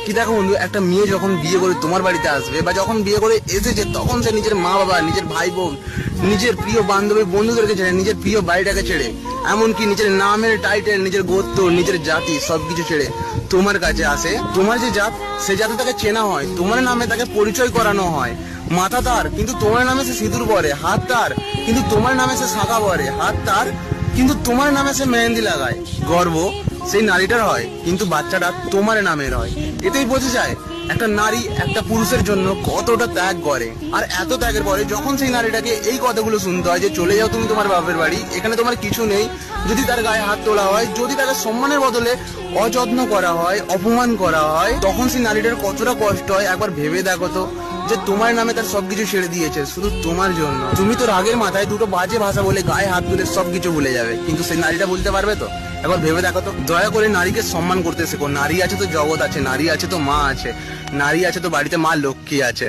কি দেখো বন্ধু, একটা মেয়ে যখন বিয়ে করে তোমার বাড়িতে আসবে বা যখন বিয়ে করে এসেছে, তখন সে নিজের মা বাবা, নিজের ভাই বোন, নিজের প্রিয় বান্ধবী বন্ধুদেরকে ছেড়ে, নিজের প্রিয় বাড়িটাকে ছেড়ে, এমনকি নিজের নামের টাইটেল, নিজের গোত্র, নিজের জাতি সবকিছু ছেড়ে তোমার কাছে আসে। তোমার যে জাত, সে জাতে তাকে চেনা হয়, তোমার নামে তাকে পরিচয় করানো হয়। মাথা তার, কিন্তু তোমার নামে সে সিঁদুর পরে। হাত তার, কিন্তু তোমার নামে সে শাঁখা পরে। হাত তার, কিন্তু তোমার নামে সে মেহেন্দি লাগায়। গর্ব সেই নারীটার হয়, কিন্তু বাচ্চাটা তোমার নামের হয়। এতেই বোঝা যায় একটা নারী একটা পুরুষের জন্য কতটা ত্যাগ করে। আর এত ত্যাগের পরে যখন সেই নারীটাকে এই কথাগুলো শুনতে হয় যে চলে যাও তুমি তোমার বাপের বাড়ি, এখানে তোমার কিছু নেই, যদি তার গায়ে হাত তোলা হয়, যদি তাকে সম্মানের বদলে অযত্ন করা হয়, অপমান করা হয়, তখন সেই নারীটার কতটা কষ্ট হয় একবার ভেবে দেখো তো। যে তোমার নামে তার সবকিছু ছেড়ে দিয়েছে শুধু তোমার জন্য। তুমি তো রাগের মাথায় দুটো বাজে ভাষা বলে গায়ে হাত তুলে সবকিছু ভুলে যাবে, কিন্তু সেই নারীটা বলতে পারবে তো? একবার ভেবে দেখো তো। দয়া করে নারীকে সম্মান করতে শেখো। নারী আছে তো জগৎ আছে, নারী আছে তো মা আছে, নারী আছে তো বাড়িতে মা লক্ষ্মী আছে।